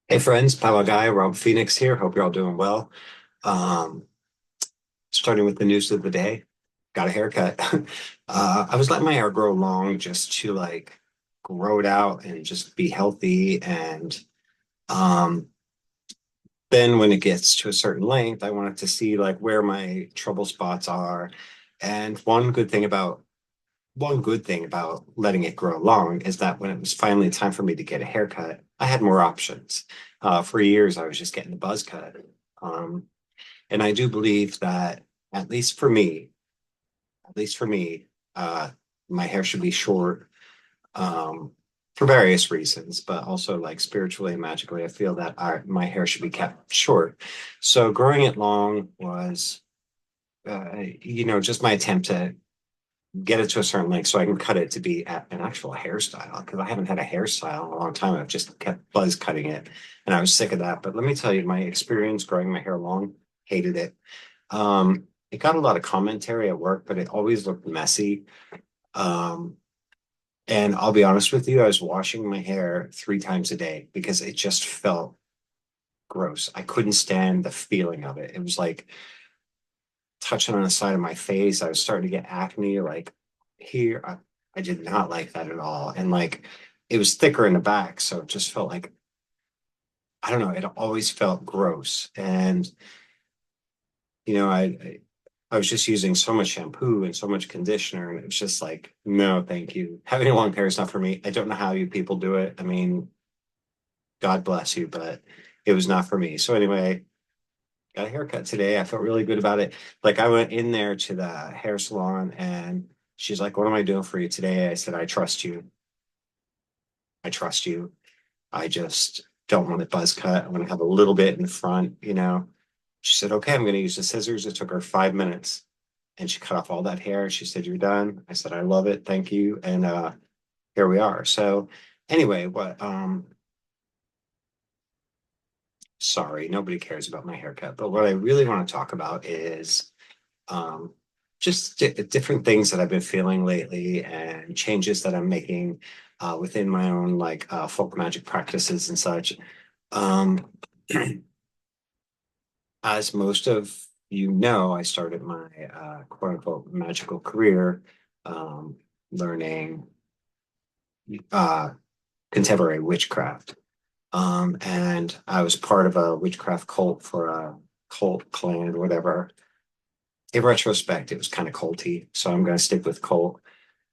Hey friends, Power Guy, Rob Phoenix here. Hope you're all doing well. Um, Starting with the news of the day, got a haircut. I was letting my hair grow long just to like grow it out and just be healthy. And um, then when it gets to a certain length, I wanted to see like where my trouble spots are. And one good thing about letting it grow long is that when it was finally time for me to get a haircut, I had more options. For years, I was just getting the buzz cut. Um, and I do believe that, at least for me, at least for me, uh, my hair should be short for various reasons, but also like spiritually and magically, I feel that my hair should be kept short. So growing it long was, just my attempt to get it to a certain length so I can cut it to be an actual hairstyle because I haven't had a hairstyle in a long time. I've just kept buzz cutting it and I was sick of that. But let me tell you, my experience growing my hair long, hated it. It got a lot of commentary at work, but it always looked messy. Um, and I'll be honest with you, I was washing my hair 3 times a day because it just felt gross. I couldn't stand the feeling of it. It was like touching on the side of my face. I was starting to get acne like here. I did not like that at all. And like it was thicker in the back. So it just felt like, I don't know, it always felt gross. And, you know, I was just using so much shampoo and so much conditioner, and it was just like, no, thank you. Having long hair is not for me. I don't know how you people do it. I mean, God bless you, but it was not for me. So anyway, got a haircut today. I felt really good about it. Like I went in there to the hair salon and she's like, "What am I doing for you today?" I said, "I trust you. I trust you. I just don't want it buzz cut. I want to have a little bit in the front." She said, "Okay, I'm going to use the scissors." It took her 5 minutes and she cut off all that hair. She said, "You're done." I said, "I love it. Thank you." And here we are. So anyway, sorry, nobody cares about my haircut. But what I really want to talk about is um, just different things that I've been feeling lately and changes that I'm making within my own like folk magic practices and such. Um, as most of you know, I started my quote unquote magical career um, learning uh, contemporary witchcraft. And I was part of a witchcraft cult for a cult clan or whatever. In retrospect, it was kind of culty, so I'm going to stick with cult.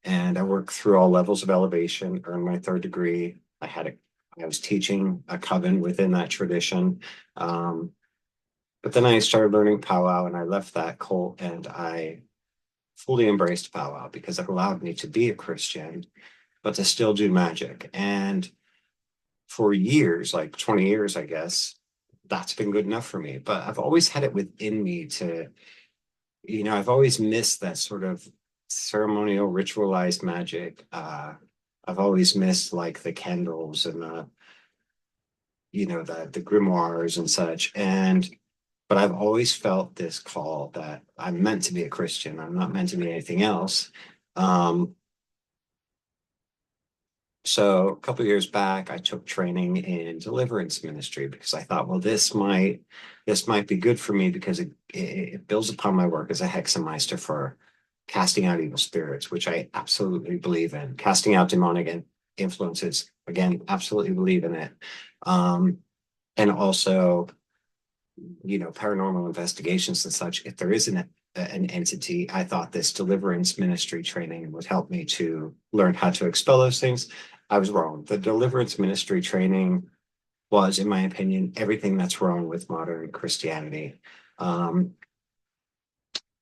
And I worked through all levels of elevation, earned my third degree. I was teaching a coven within that tradition. Um, but then I started learning powwow and I left that cult and I fully embraced powwow because it allowed me to be a Christian, but to still do magic. And for years, like 20 years, I guess, that's been good enough for me. But I've always had it within me to, I've always missed that sort of ceremonial, ritualized magic. I've always missed like the candles and the grimoires and such. But I've always felt this call that I'm meant to be a Christian. I'm not meant to be anything else. Um, so a couple of years back, I took training in deliverance ministry because I thought, well, this might be good for me because it builds upon my work as a hexameister for casting out evil spirits, which I absolutely believe in. Casting out demonic influences, again, absolutely believe in it. Um, and also, paranormal investigations and such. If there is an entity, I thought this deliverance ministry training would help me to learn how to expel those things. I was wrong. The deliverance ministry training was, in my opinion, everything that's wrong with modern Christianity. Um,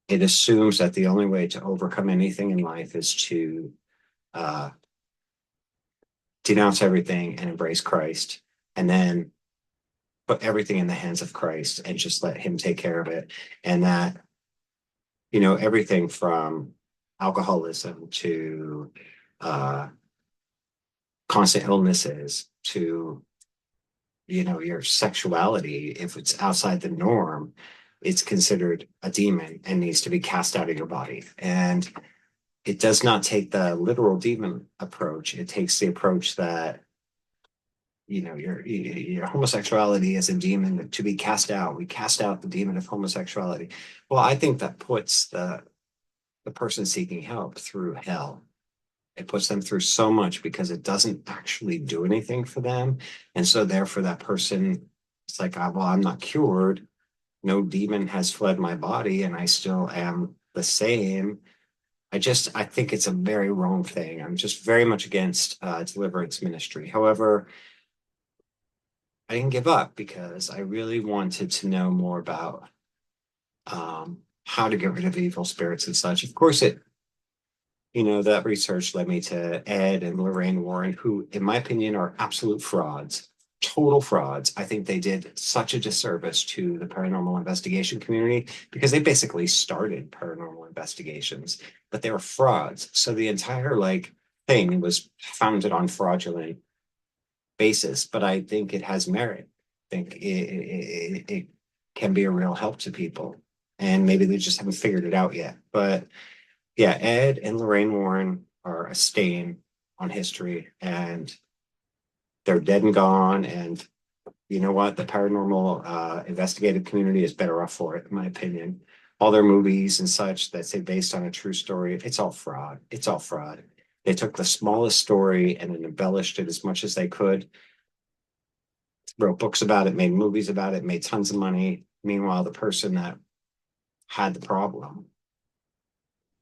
it assumes that the only way to overcome anything in life is to uh, denounce everything and embrace Christ, and then put everything in the hands of Christ and just let Him take care of it. And that, everything from alcoholism to uh, constant illnesses to your sexuality, if it's outside the norm, it's considered a demon and needs to be cast out of your body. And it does not take the literal demon approach. It takes the approach that your homosexuality is a demon to be cast out. We cast out the demon of homosexuality. Well, I think that puts the person seeking help through hell. It puts them through so much because it doesn't actually do anything for them. And so therefore that person, it's like, well, I'm not cured. No demon has fled my body and I still am the same. I think it's a very wrong thing. I'm just very much against deliverance ministry. However, I didn't give up because I really wanted to know more about how to get rid of evil spirits and such. Of course, that research led me to Ed and Lorraine Warren, who, in my opinion, are absolute frauds, total frauds. I think they did such a disservice to the paranormal investigation community because they basically started paranormal investigations, but they were frauds. So the entire thing was founded on fraudulent basis, but I think it has merit. I think it can be a real help to people, and maybe they just haven't figured it out yet. But yeah, Ed and Lorraine Warren are a stain on history, and they're dead and gone. And you know what? The paranormal investigative community is better off for it, in my opinion. All their movies and such that say based on a true story, it's all fraud. It's all fraud. They took the smallest story and then embellished it as much as they could, wrote books about it, made movies about it, made tons of money. Meanwhile, the person that had the problem,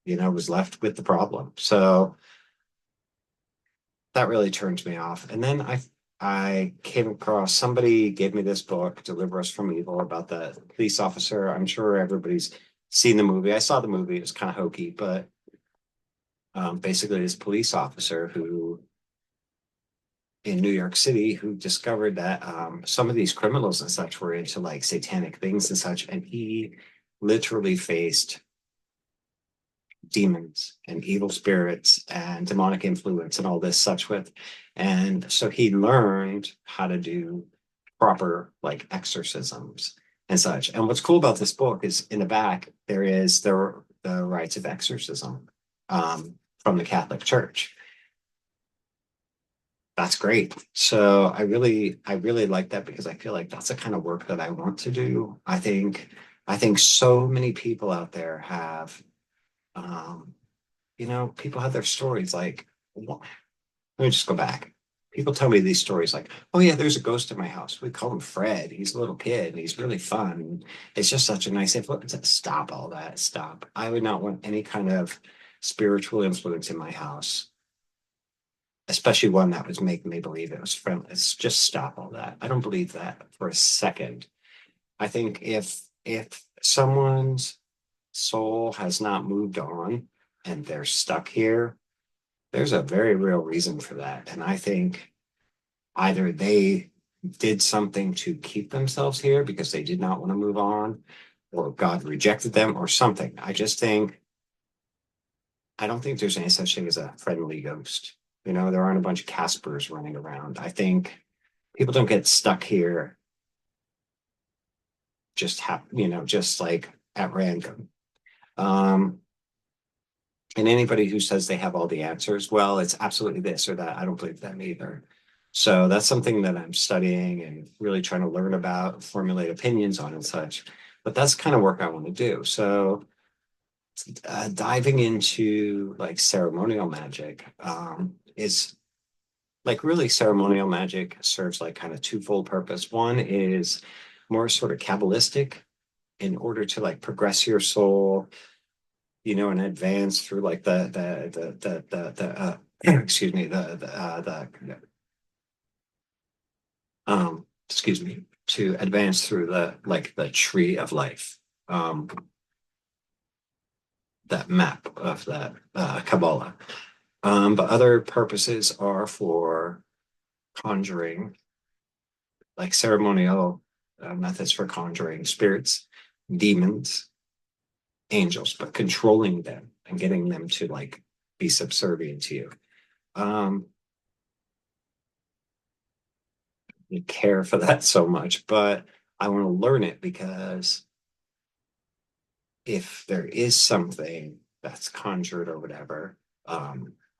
was left with the problem. So that really turned me off. And then I came across somebody gave me this book, Deliver Us from Evil, about the police officer. I'm sure everybody's seen the movie. I saw the movie. It was kind of hokey, but basically this police officer who in New York City who discovered that some of these criminals and such were into satanic things and such, and he literally faced demons and evil spirits and demonic influence and all this such with. And so he learned how to do proper exorcisms and such. And what's cool about this book is in the back, there is the rites of exorcism from the Catholic Church. That's great. So I really like that because I feel like that's the kind of work that I want to do. I think so many people out there have um, people have their stories let me just go back. People tell me these stories like, oh yeah, there's a ghost in my house. We call him Fred. He's a little kid and he's really fun. It's just such a nice influence. Stop all that. Stop. I would not want any kind of spiritual influence in my house, especially one that was making me believe it was friendly. It's just stop all that. I don't believe that for a second. I think if someone's soul has not moved on and they're stuck here, there's a very real reason for that. And I think either they did something to keep themselves here because they did not want to move on, or God rejected them, or something. I don't think there's any such thing as a friendly ghost. There aren't a bunch of Caspers running around. I think people don't get stuck here just at random. Um, And anybody who says they have all the answers, well, it's absolutely this or that. I don't believe them either. So that's something that I'm studying and really trying to learn about, formulate opinions on and such. But that's kind of work I want to do. So diving into ceremonial magic is really ceremonial magic serves kind of twofold purpose. One is more sort of Kabbalistic in order to progress your soul, and advance through the excuse me excuse me to advance through the tree of life, um that map of that Kabbalah. But other purposes are for conjuring, ceremonial methods for conjuring spirits, demons, angels, but controlling them and getting them to be subservient to you. Um, I care for that so much, but I want to learn it because if there is something that's conjured or whatever,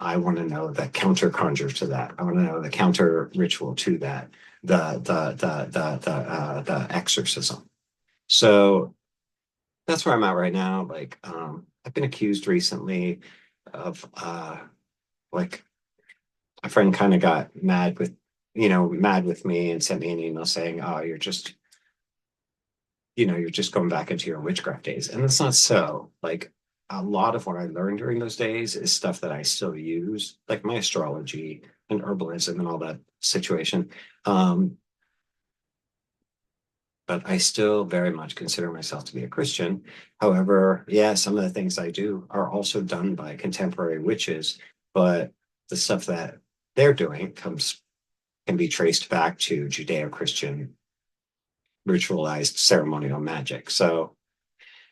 I want to know the counter conjure to that. I want to know the counter ritual to that, the exorcism. So that's where I'm at right now. Like, I've been accused recently of like a friend kind of got mad with me and sent me an email saying, "Oh, you're just going back into your witchcraft days." And that's not so. Like, a lot of what I learned during those days is stuff that I still use, like my astrology and herbalism and all that situation. Um, but I still very much consider myself to be a Christian. However, yeah, some of the things I do are also done by contemporary witches, but the stuff that they're doing can be traced back to Judeo-Christian ritualized ceremonial magic. So,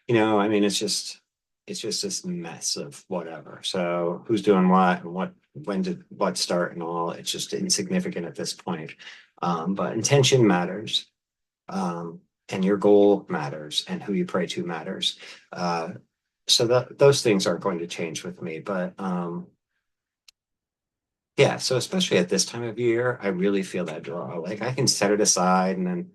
I mean, it's just this mess of whatever. So who's doing what and when did what start and all? It's just insignificant at this point. But intention matters. And your goal matters, and who you pray to matters. Uh, so that those things aren't going to change with me. But yeah, so especially at this time of year, I really feel that draw. Like, I can set it aside, and then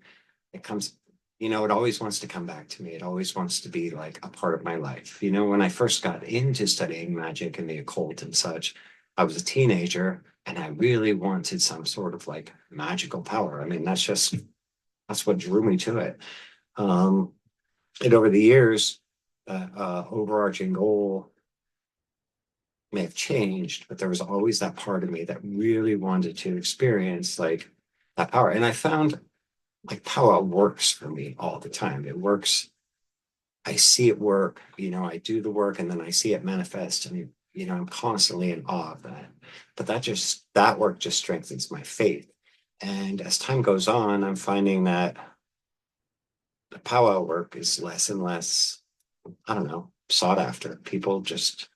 it comes, it always wants to come back to me. It always wants to be like a part of my life. When I first got into studying magic and the occult and such, I was a teenager and I really wanted some sort of like magical power. I mean, that's what drew me to it. Um, and over the years, that overarching goal may have changed, but there was always that part of me that really wanted to experience like that power. And I found like powwow works for me all the time. It works. I see it work. I do the work and then I see it manifest, and I'm constantly in awe of that. But that work just strengthens my faith. And as time goes on, I'm finding that the powwow work is less and less, I don't know, sought after. People just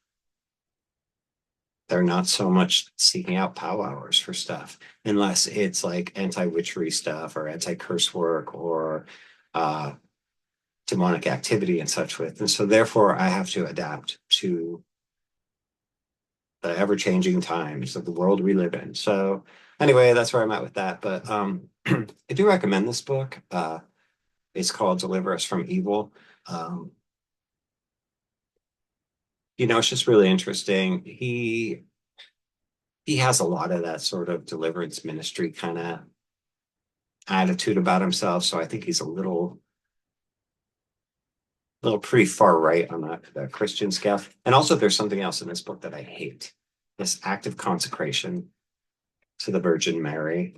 they're not so much seeking out powwows for stuff unless it's like anti-witchery stuff or anti-curse work or uh demonic activity and such with. And so therefore I have to adapt to the ever-changing times of the world we live in. So anyway, that's where I'm at with that. But I do recommend this book. It's called Deliver Us from Evil. Um, it's just really interesting. He has a lot of that sort of deliverance ministry kind of attitude about himself. So I think he's a little pretty far right on the Christian scale. And also, there's something else in this book that I hate: this active consecration to the Virgin Mary.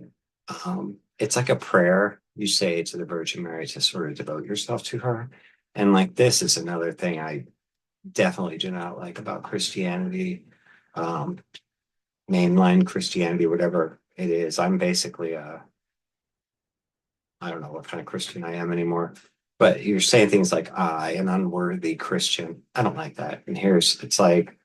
It's like a prayer you say to the Virgin Mary to sort of devote yourself to her. And like, this is another thing I definitely do not like about Christianity, um, mainline Christianity, whatever it is. I'm basically I don't know what kind of Christian I am anymore. But you're saying things like, I, an unworthy Christian. I don't like that. And it's like,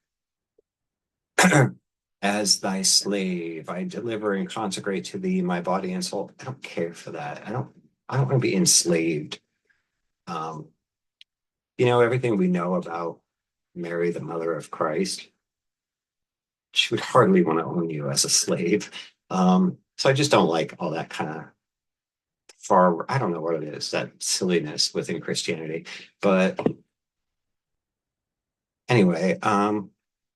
as thy slave, I deliver and consecrate to thee my body and soul. I don't care for that. I don't want to be enslaved. Um, everything we know about Mary, the mother of Christ, she would hardly want to own you as a slave. So I just don't like all that kind of I don't know what it is, that silliness within Christianity. But anyway, I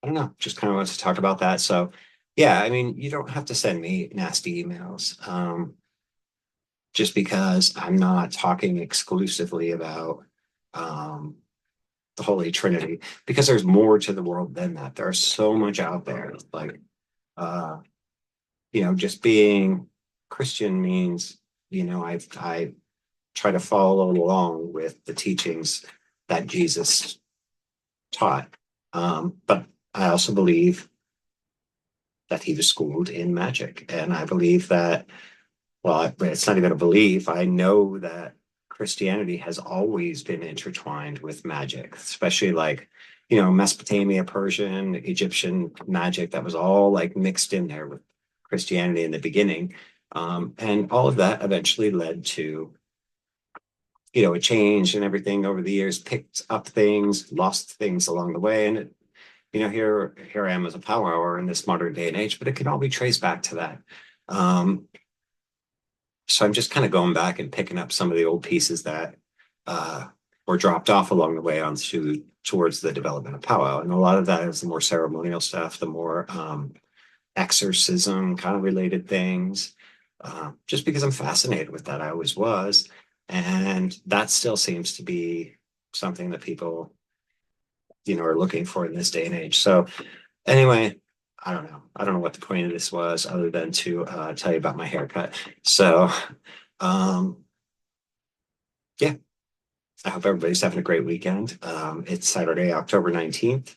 don't know, just kind of wanted to talk about that. So yeah, I mean, you don't have to send me nasty emails. Just because I'm not talking exclusively about um, the Holy Trinity, because there's more to the world than that. There's so much out there. Like, uh, just being Christian means, I try to follow along with the teachings that Jesus taught. But I also believe that he was schooled in magic. And I believe that, well, it's not even a belief. I know that Christianity has always been intertwined with magic, especially like, Mesopotamia, Persian, Egyptian magic that was all like mixed in there with Christianity in the beginning. And all of that eventually led to, a change and everything over the years, picked up things, lost things along the way. And here I am as a power hour in this modern day and age, but it can all be traced back to that. Um, so I'm just kind of going back and picking up some of the old pieces that uh, were dropped off along the way onto towards the development of powwow. And a lot of that is the more ceremonial stuff, the more exorcism kind of related things. Just because I'm fascinated with that, I always was. And that still seems to be something that people, are looking for in this day and age. So anyway, I don't know. I don't know what the point of this was other than to tell you about my haircut. So um, yeah, I hope everybody's having a great weekend. It's Saturday, October 19th.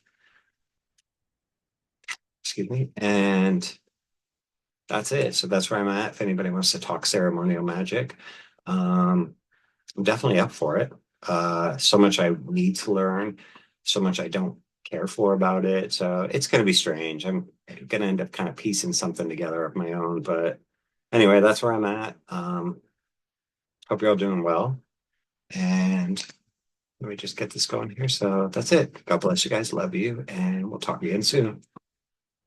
Excuse me. And that's it. So that's where I'm at. If anybody wants to talk ceremonial magic, um, I'm definitely up for it. So much I need to learn, so much I don't care for about it. So it's going to be strange. I'm going to end up kind of piecing something together of my own. But anyway, that's where I'm at. Hope you're all doing well. And let me just get this going here. So that's it. God bless you guys. Love you. And we'll talk again soon.